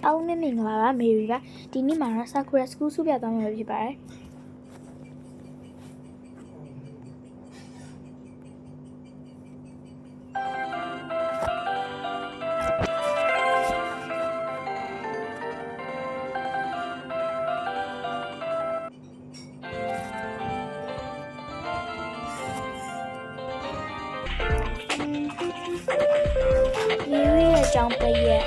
အောင်းနဲ့မင်္ဂလာပါမေရီပါဒီနေ့မှာတော့ Sakura School စုပြသွားမှာဖြစ်ပါတယ်မေရီရဲ့အကြောင်းပေးရဲ့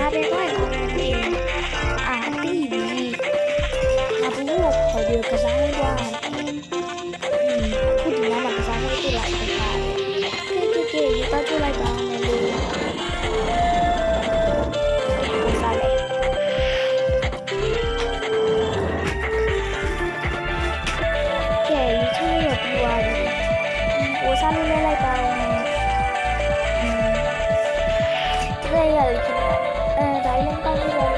ငါပဲတော့ဒီငါဘူးခေါ်ပြီးကစားလို့ရတယ်ခုဒီမှာကစားလို့ပြလိုက်တယ်ကဲရပါကြလိုက်ပါမယ်လို့စားလေကဲဒီချင်းရပြီးသွားပြီဟိုစားလို့လဲလိုက်ပါဦး这个大一刚毕业，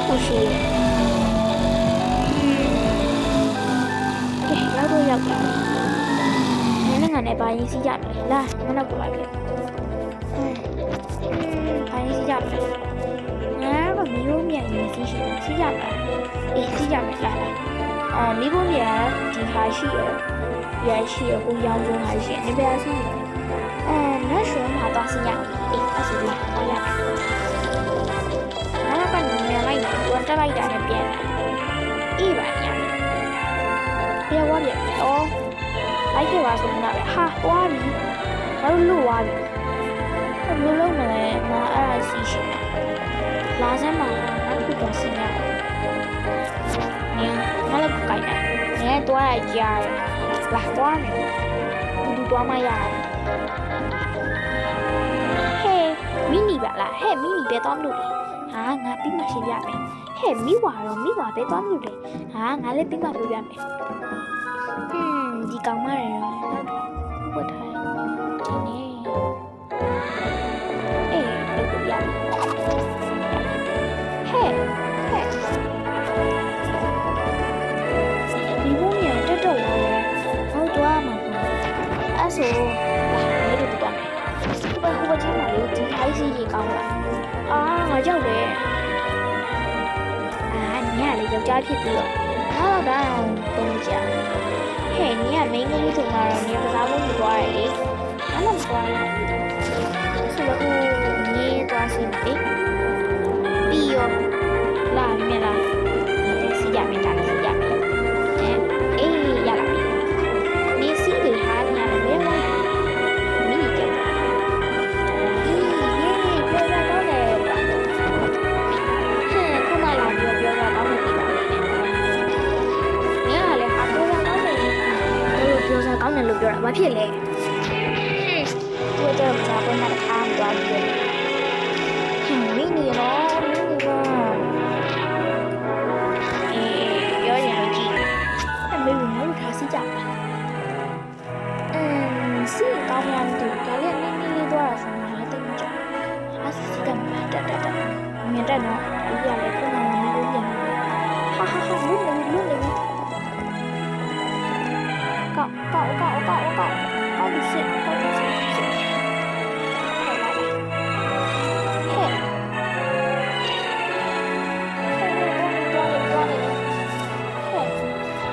ကိုရှိကဲရောက်တော့ရောက်ပြီနင်းငါနဲ့ဘာရင်စီးကြမလဲလာမနောက်ကိုလိုက်ခဲ့ဘာရင်စီးကြမလဲငါကမီးဘုံမြန်ရင်စီးရှိတယ်စီးကြမလားအေးစီးကြမယ်လာမီးဘုံမြန်ဒီဟာရှိရရှိရကိုရောင်းဆုံးဟာရှိနေပြားစီးနတ်ရွှေမှာသွားစီးရအေးအဲ့ဆိုလာသွားရမယ်ငါကနေမြန်လိုက်တော့တက်လိုက်တာနဲ့ပြန်လာအေးပါညပြန်သွားပြန်အော်လိုက်ခဲ့ပါဆိုတော့ဟာသွားပြီဘာလို့လွတ်သွားပြီဘယ်လိုလုပ်မလဲငါအဲ့ဒါစီးရှိလာစမ်းပါငါခုတော့စီးရနင်ငါလည်းကိုက်တယ်နင်သွားရကြားလာသွားမယ်တူသွားမှရတယ်ဟဲ့မီနီပါလားဟဲ့မီနီပဲသွားမလို့ဟာငါပြီးမှရှင်းပြမယ်ဟဲ့မိဝါတော့မိဝါပဲသွားမလို့ဟာငါလည်းပြီးမှပြောပြမယ်ဒီကောင်မရယ်ဘတ်ထိုင်ဒီနေ့အေးဘယ်ကိုရလဲဟဲ့ဒီဘုံရတက်တော့လာတယ်ဟုတ်တော့မှာအဲ့ဆိုလာနေလို့တော့ဟိုဘချင်းမှာလေဒီအိုက်စီကြီးကောင်းလားငါကြောက်တယ်ညလေယောက်ျားဖြစ်ပြီးတော့ဟာတော့ပုံကြဟဲ့ညမင်းကလေးဆိုတော့ညကစားဖို့သွားတယ်လေအဲ့လိုသွားတယ်ဆိုတော့ညသွားစီတယ်ပြီးရောလာမြင်လားစီရမယ်တာစီရမယ်အေးရလာပြီနေစီတွေဟာညလည်းဘယ်မှာမင်းကြောက်ပြောရတော့လေခုမှလာပြောရတော့မယ်ကောင်းတယ်လို့ပြောတာဘာဖြစ်လဲသူ့တဲ့မစားဘဲနဲ့ထားမသွားဘူးမင်းနေရောပြောရင်ကြည့်အမေတို့လည်းထားစီကြပါစီကောင်းမှန်းတူဒါလည်းနည်းနည်းလေးသွားတာဆိုမှလည်းတိတ်မကြအားစီကမှတက်မြင်တဲ့တော့ဒီကလည်းခုနကမလို့ပြန်ဟာလုံးနေ搞的是，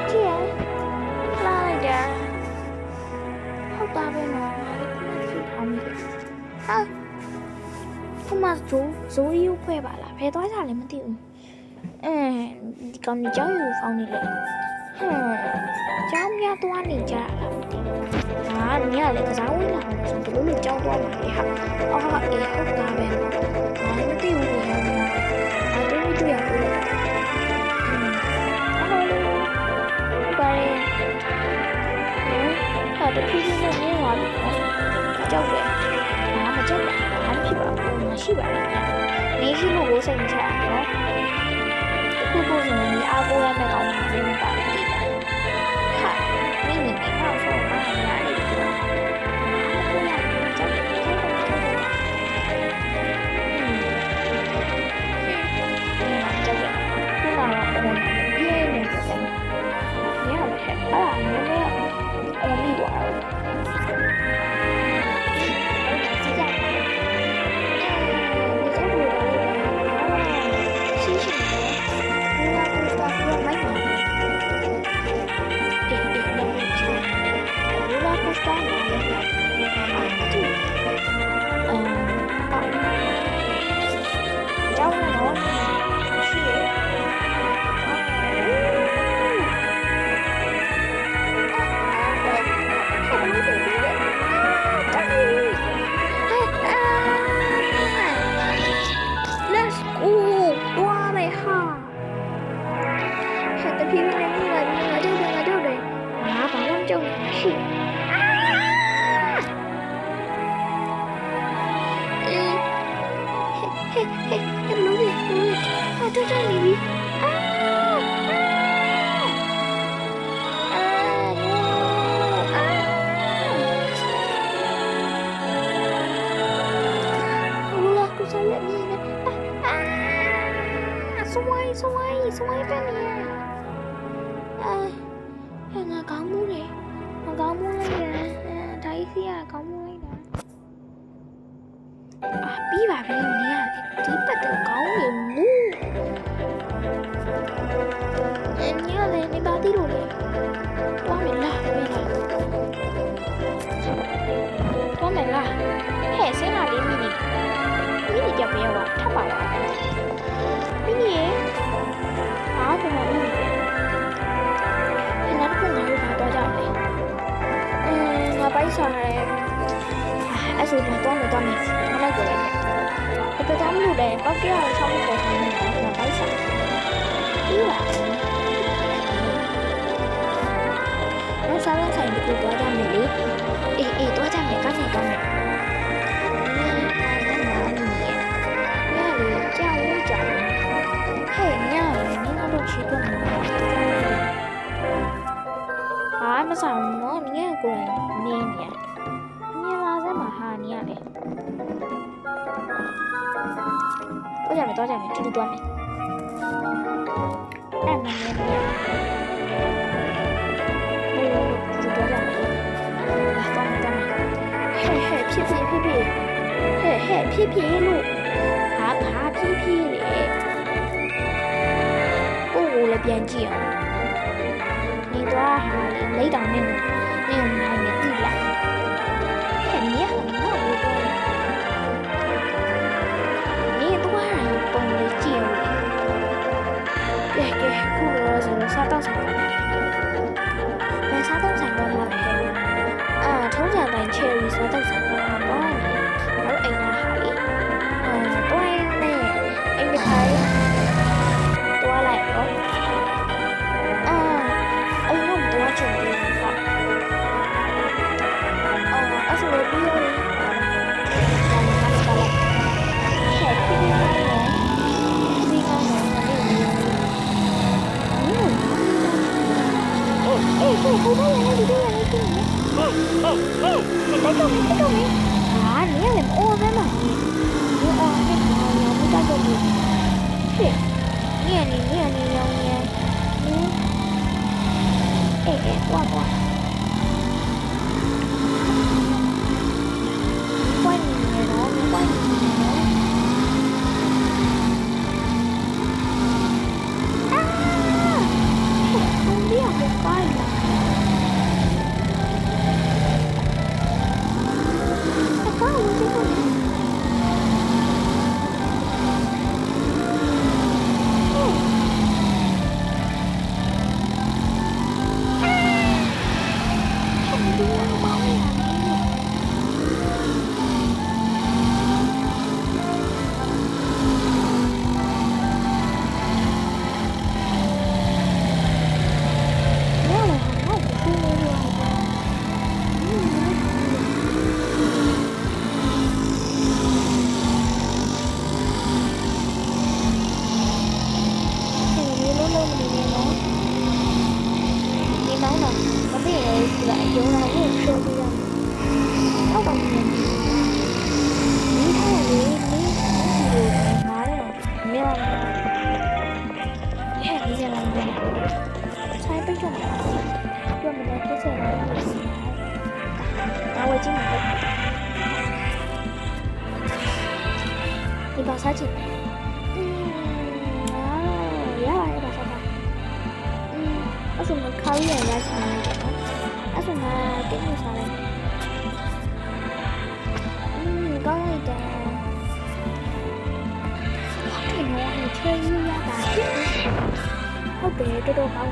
既然拉了点，好大呗呢，他妈走又快吧了，陪多少人没丢？讲你教育方面嘞，教咩多你家了？你也嚟個စားဝင်လာတယ်ဆိုတော့လို့ကြောက်သွားမှာလေဟာအော်ဟာအေးဟုတ်တာပဲငါမသိဘူးလေငါတို့တွေ့ရဘူးဘာလဲဟာတဖြည်းဖြည်းနဲ့နင်းသွားပြီကြောက်တယ်ငါမကြောက်ဘူးဘာဖြစ်ပါဘူးငါရှိပါတယ်နေရှိလို့ကိုစိတ်မချအောင်နော်ခုဆိုရင်ဒီအားကိုးရမယ့်ကောင်မလေးမပါဘူးဟာမင်းနေငါ့ဆောမှာညာလေး ဆွဲပဲနေငါကောင်းမှုလေငါကောင်းမှုလိုက်တယ်ဒါကြီးစီကကောင်းမှုလိုက်တာပြီးပါပြီနေရဒီပတ်တော့ကောင်းနေမှုညလည်းနေပါသေးလို့လေသွားမယ်လားသွားမယ်လားဟဲ့စင်းလာလေးမိနီကြမရပါထပ်ပါလားမိနီရေအားကမမိနီခဏတစ်ခုငါတို့တော့ကြမယ်ငါပိုက်စားရဲအဲ့ဆိုတော့သွားမယ်ခဏကိုလိုက်တယ်ဒါကြောင့်မလို့လေပောက်ကြရအောင်ဆောင်းပေါ်ထားနေတာငါပိုက်စားပြီးပါနောက်စားတဲ့ဆိုင်ကိုသွားကြမယ်လေအေးသွားကြမယ်ကောင်းမယ်မဆောင်နော်နင်ကကိုယ်နင်းနေမြင်လာစမ်းမှာဟာနင်ရလေတော့ကြမယ်တူတူသွားမယ်အဲ့မနေနေတူတူသွားမယ်ဟဲ့ဖြစ်လို့ဟာဖြစ်လေကိုယ်လည်းပြန်ကြည့်အောင်你多哈雷当面，你有哪里地啦？看你很闹不多，你多哈有帮你接我，给，不如是沙稻产的，买沙稻产的嘛来通常买cherry沙稻产的嘛，多呢，然后那海，多呢，那海多来哦。准备好，而且我不用，哇！怪你了，兄弟好快呀！快我这个。你把它进来。原来把它吧。我怎么考验人家进来的？我怎么给你啥嘞？高一点。好点哦，你吹一下吧。好别多多高呢。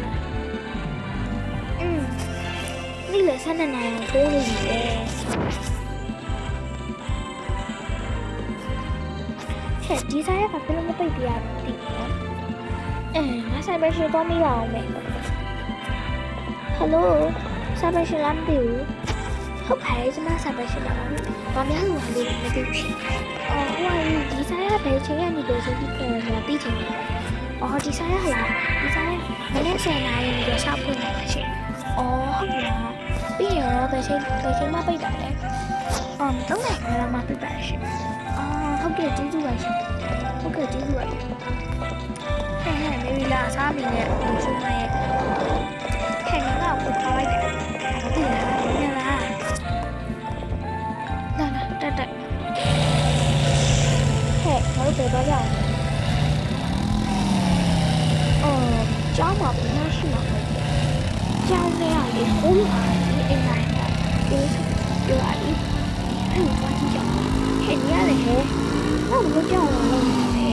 你来三奶奶多了一点。ဒီစားရကဘယ်လိုမပိတ်ပြရလဲငါဆိုင်ပဲရှင်တော့မိပါအောင်မယ်ဟယ်လိုဆိုင်ပဲရှင်လားမသိဘူးဟုတ်ပါတယ်ကျွန်မဆိုင်ပဲရှင်ပါဘာများလို့လဲမသိဘူးရှင်ဟိုဒီစားရဘယ်ချိန်ကနေလို့ဆိုပြီးသိချင်တယ်ဒီစားရဟလားဒီစားရမနေ့10နာရီကျော်စဖွင့်လာတာရှင်ဟုတ်လားပြီးရောဘယ်ချိန်မှပိတ်တာလဲ3နာရီမှပိတ်ပါရှင်ဟုတ်ကဲ့ကျေးဇူးပါရှင်ဟုတ်ကဲ့ကျေးဇူးပါဟ သားမိနဲ့လူဆုံးမရဲ့ဟဲ့ငါ့ကိုထားလိုက်တယ်သိလားနင်လားလာတက်ဟဲ့ငါတို့ပြေတော့ကြအောင်ကျောင်းမှာဘယ်နှရှိမှာလဲကျောင်းထဲကလေဟိုးလာတယ်အိမ်တိုင်းကပြေးပြောရည်ဟဲ့ဘာကြီးကြောင်ဟဲ့နေရတယ်ဟဲ့ငါ့ကိုကြောက်လာလို့ရတယ်နေ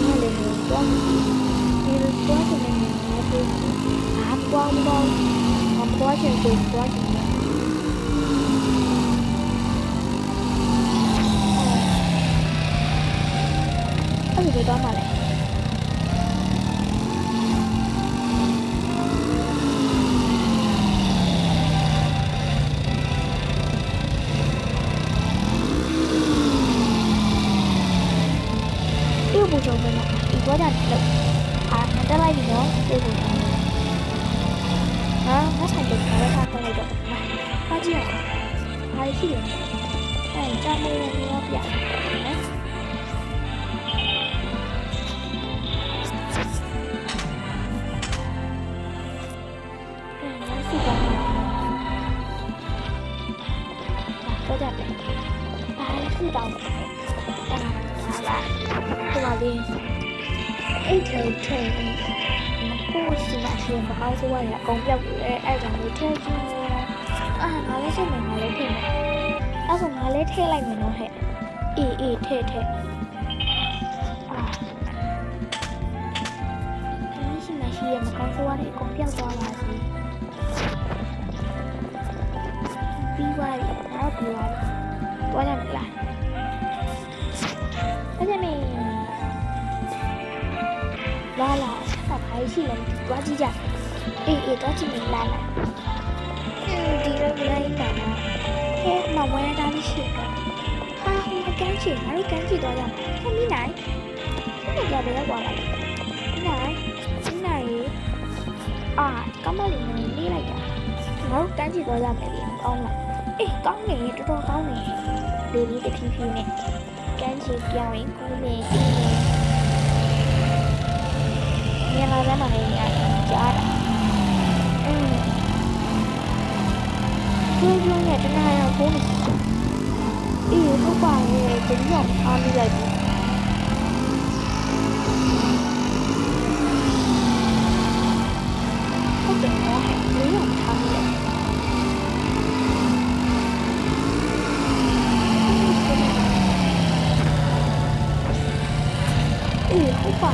ရတယ်ဟဲ့တော့ဒီလိုတော့နေနေငါပြေးပေါင်းမပေါ်ချင်ကိုပေါ်ချင်တယ်အဲ့ဒီတော့မှလည်းပြုတ်ဖို့ကြုံနေတာဒီတော့ကြတယ်လို့တက်လိုက်ပြီနော်ပြုတ်ဖို့ငါဆိုင်ကလည်းထားလိုက်တော့ဟာကြည့်ရအောင်ဟာရှိတယ်အဲကြားမလို့ရောပြနော်စီပါတော့ကြတယ်စီတောင်းဟာလာဒီမှာလေးအိတ်ထဲထဲကိုစီမရှိမအောင်ဆိုရအကုန်ပြောက်တယ်အဲ့ဒါမျိုးထဲကျင်းငါလည်းစိတ်ဝင်ငါလည်းထည့်မယ်အဲ့ဆိုငါလည်းထည့်လိုက်မယ်နော်ဟဲ့အေးထည့်ဒီမရှိရမကောင်းဆိုရအကုန်ပြောက်သွားပါစီပြီးသွားပြီငါတို့ပြီးသွားပြီသွားကြမလားအဲ့ဒါမင်းလာဆက်ပါရှိလဲတွားကြည့်ကြအေးတွားကြည့်နေလာဒီလိုလိုက်တာဟဲ့မဝဲတာမရှိတော့ဟာဟိုကန်းချင်ငါတို့ကန်းချင်တော့ရဟဲ့မိနိုင်ဒီကဘယ်ရောက်လာလဲနိုင်ကမလေးနေလေးလိုက်တာငါတို့ကန်းချင်တော့ရမယ်လေကောင်းလားအေးကောင်းနေတော်တော်ကောင်းနေလေးလေးတဖြည်းဖြည်းနဲ့ကန်းချင်ပြောင်းရင်ကိုယ်နေနေလာတယ်မနေရကြားတာကျုံနဲ့တနားရောက်ဖို့အေးဟုတ်ပါရဲ့ဒီတော့အားမိလိုက်ပြီဟုတ်တယ်နော်ဒီတော့အားမိလိုက်အေးဟုတ်ပါ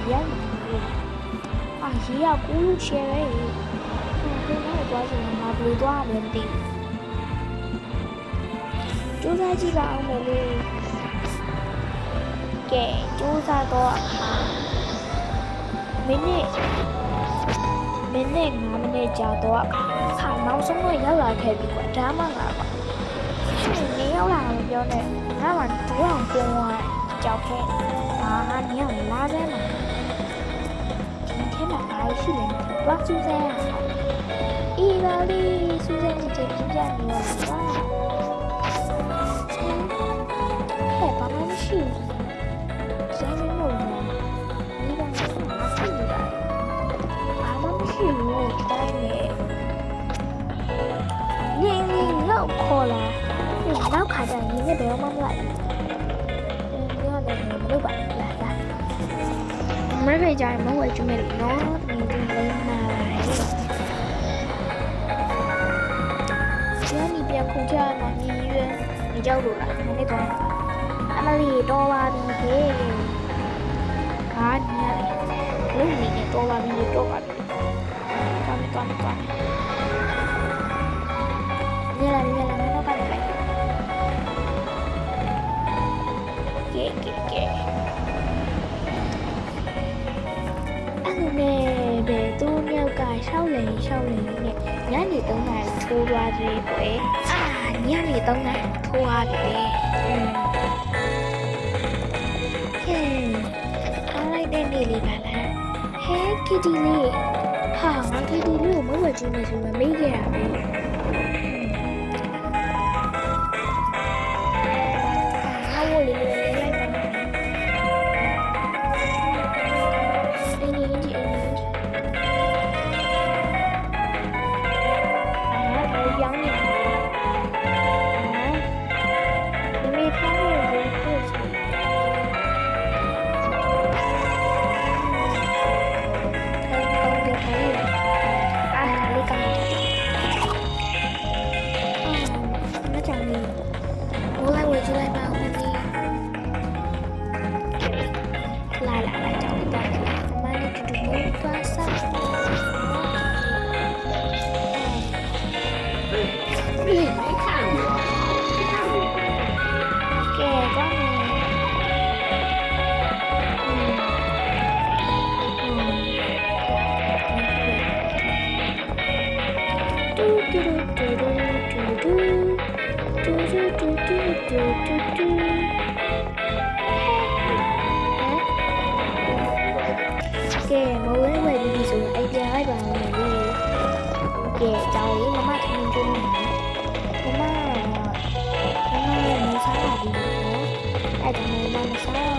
ရက်နေလို့ရေကကူးလို့ရှယ်ပဲဟိုကတော့သွားချင်မှာဘယ်လိုသွားမလဲမသိဘူးကြိုးစားကြည့်ပါအောင်မယ်လေကဲကြိုးစားတော့အခါမိနစ်5မိနစ်ကြာတော့အခါနောက်ဆုံးတော့ရောက်လာခဲ့ပြီကွာဒါမှငါပါရှင်နေရောက်လာမပြောနဲ့ငါမှတူအောင်ပြောသွားကြောက်ခဲ့ငါနေအောင်လာစမ်းမှာဒီထဲမှာဘာရှိလဲဘာစူးစမ်းအေးပါလေစူးစမ်းကြည့်ပြနေတော့ကွာဟဲ့ဘာမှမရှိဘူးကျန်နေလို့ဒီတော့ငါသိနေတာဘာမှမရှိဘူးတိုင်းနေနေလောက်ခေါ်လာနောက်ခါကျရင်ဒီနေ့ဘယ်မှမလိုက်ဘူးရတယ်မလုပ်ပါဘူးလားမရကြရင်မဝယ်ချင်မယ်နော်ဒီလေးနာကျန်နေပြန်ခုချမှာညီရွယ်ညီကြောက်လို့လားမနေ့ကအမလီတော်ပါပြီဟေးဟာညီရတယ်လူညီနဲ့တော်ပါပြီတော်ပါပြီကောင်းညလာမတော့ပါလေကဲအဲ့ဘယ်သူမြောက်ကရှောက်လေနဲ့ညနေ3နာရီထိုးသွားသေးကွယ်ညနေ3နာရီထိုးသွားပြီဟဲ့အားလိုက်တဲ့နေ့လေးပါလားဟဲ့ကီတီလေးဟာငါကီတီလေးကိုမဝယ်ချင်နေဆိုမှမေးခဲ့ရပြီကြောင်လေးမမထင်းကျိုးနေမမမစားပါဘူးနော်အဲ့ဒါမမစား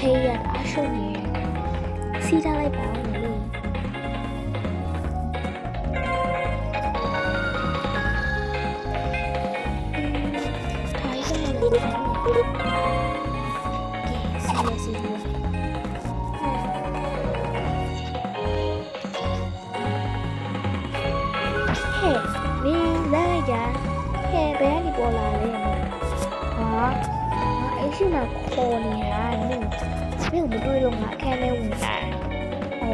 ဟေးရအရှုံးနေစီးထားလိုက်ပါဦးလေထိုင်စမ်းလို့စီးဟဲ့မင်းလာကြဟဲ့ဘယ်ကနေပေါ်လာလဲဟာအဲ့ရှိမှခေါ်နေတာနင်မင်းမတွေ့လို့ငါအခန်းထဲဝင်လာ။နေ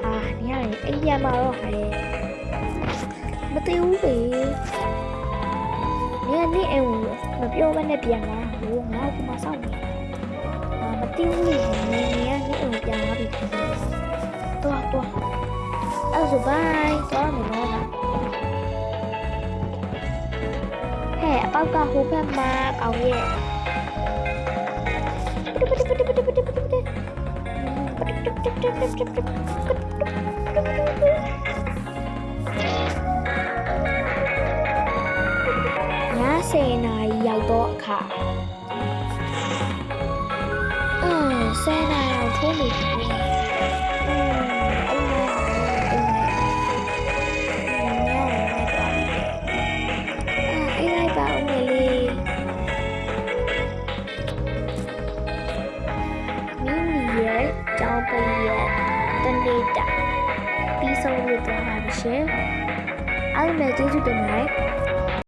ရတယ်အိမ်ရမှာတော့ဟဲ့မသိဘူးလေ။နေအိမ်ဝင်မပြောဘဲနဲ့ပြန်လာဟိုငါ့ကိုမဆောင်ဘူး။မသိဘူးလေနေအိမ်ပြန်လာပြီ။တော့အဲ့ဆိုဘိုင်တော့မလို့လား။ဟဲ့အပေါက်ကဟိုဘက်မှာကောင်းရဲ့ 10 နာရီရောက်တော့အခါ10 နာရီထိုးနေပြီအိမ်လိုက်ပါဦးမယ်လေးမိမိရဲ့ကြောင်းပိတ်ရဲ့တနေ့တာပြီးဆုံးလို့ပြောပါမယ်ရှင်အားလုံးပဲကျေးဇူးတင်ပါတယ်